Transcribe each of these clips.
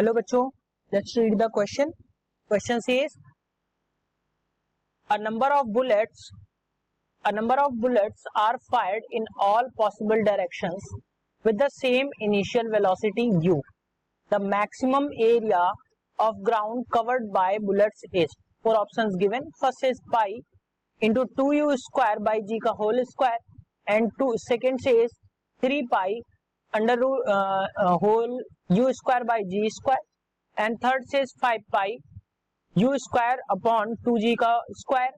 Hello बच्चों, let's read the question. Question says a number of bullets are fired in all possible directions with the same initial velocity u. The maximum area of ground covered by bullets is. Four options given. First is pi into 2u square by g का whole square, and second says 3 pi under whole u square by g square, and third says 5 pi u square upon 2g का square,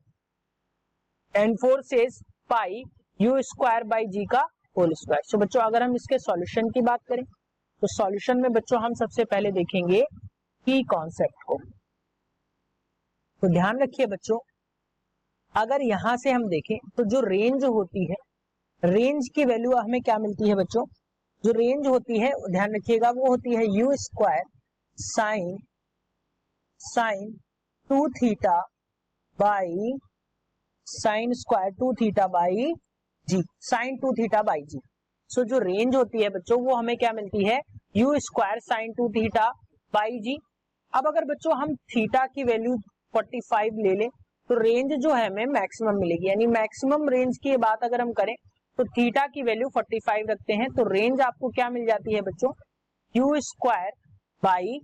and fourth says pi u square by g का whole square. So बच्चों अगर हम इसके solution की बात करें तो सॉल्यूशन में बच्चों हम सबसे पहले देखेंगे की कॉन्सेप्ट को. तो ध्यान रखिए बच्चों, अगर यहां से हम देखें तो जो रेंज होती है, रेंज की वैल्यू हमें क्या मिलती है बच्चों? जो रेंज होती है ध्यान रखिएगा वो होती है u square sine 2 theta by sine square 2 theta by g, sine 2 theta by g. So जो रेंज होती है बच्चों वो हमें क्या मिलती है? U square sine 2 theta by g. अब अगर बच्चों हम थीटा की वैल्यू 45 ले लें तो रेंज जो है हमें मैक्सिमम मिलेगी. यानी मैक्सिमम रेंज की बात अगर हम करें तो थीटा की वैल्यू 45 रखते हैं तो रेंज आपको क्या मिल जाती है बच्चों? यू स्क्वायर बाई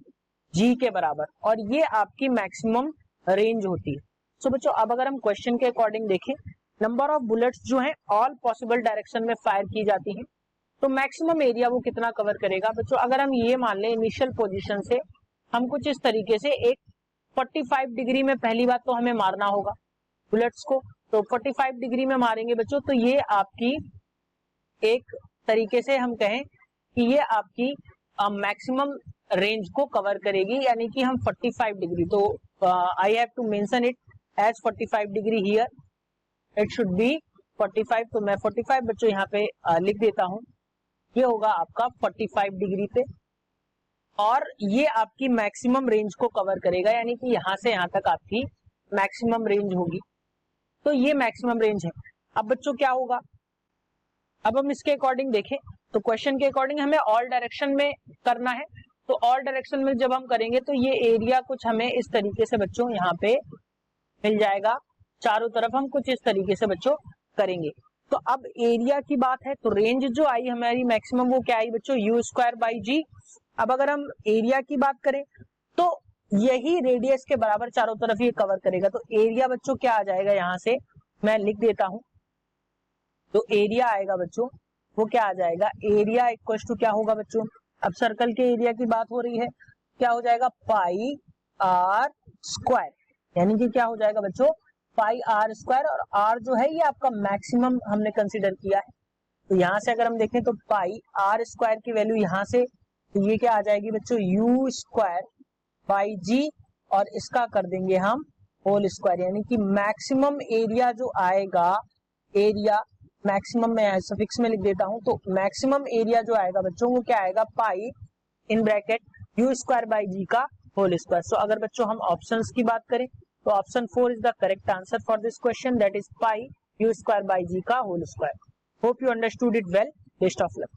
जी के बराबर, और ये आपकी मैक्सिमम रेंज होती है. सो बच्चों अब अगर हम क्वेश्चन के अकॉर्डिंग देखें, नंबर ऑफ बुलेट्स जो हैं ऑल पॉसिबल डायरेक्शन में फायर की जाती हैं, तो मैक्सिमम एरिया वो कितना कवर करेगा बच्चों? अगर हम ये मान लें इनिशियल पोजीशन से हम कुछ इस तरीके से एक 45 डिग्री में पहली बात तो हमें मारना होगा बुलेट्स को, तो 45 डिग्री में मारेंगे बच्चों तो ये आपकी एक तरीके से हम कहें कि ये आपकी मैक्सिमम रेंज को कवर करेगी. यानी कि हम 45 डिग्री, तो I have to mention it as 45 degree here, it should be 45. तो मैं 45 बच्चों यहाँ पे लिख देता हूं. ये होगा आपका 45 डिग्री पे, और ये आपकी मैक्सिमम रेंज को कवर करेगा. यानी कि यहां से यहां तक आपकी मैक्सिमम रेंज होगी. तो ये मैक्सिमम रेंज है. अब बच्चों क्या होगा, अब हम इसके अकॉर्डिंग देखें तो क्वेश्चन के अकॉर्डिंग हमें ऑल डायरेक्शन में करना है. तो ऑल डायरेक्शन में जब हम करेंगे तो ये एरिया कुछ हमें इस तरीके से बच्चों यहाँ पे मिल जाएगा. चारों तरफ हम कुछ इस तरीके से बच्चों करेंगे. तो अब एरिया की बात है तो रेंज जो आई हमारी मैक्सिमम वो क्या आई बच्चों? You square by g. अब अगर हम एरिया की बात करें तो यही रेडियस के बराबर चारों तरफ ये कवर करेगा. तो एरिया बच्चों क्या आ जाएगा, यहां से मैं लिख देता हूं. तो एरिया आएगा बच्चों वो क्या आ जाएगा? एरिया इक्वल टू क्या होगा बच्चों? अब सर्कल के एरिया की बात हो रही है, क्या हो जाएगा? पाई आर स्क्वायर. यानी कि क्या हो जाएगा बच्चों? पाई आर स्क्वायर. और आर जो है ये आपका मैक्सिमम हमने कंसीडर किया है. तो यहां से अगर हम देखें तो पाई आर स्क्वायर की वैल्यू यहां से, तो ये क्या आ जाएगी बच्चों? यू स्क्वायर बाई जी, और इसका कर देंगे हम होल स्क्वायर. यानी कि मैक्सिमम एरिया जो आएगा, एरिया मैक्सिमम में सफिक्स में लिख देता हूं, तो मैक्सिमम एरिया जो आएगा बच्चों वो क्या आएगा? Pi in bracket u square by g का होल स्क्वायर. सो अगर बच्चों हम ऑप्शंस की बात करें तो option 4 is the correct answer for this question, that is pi u square by g का whole square. Hope you understood it well. Best of luck.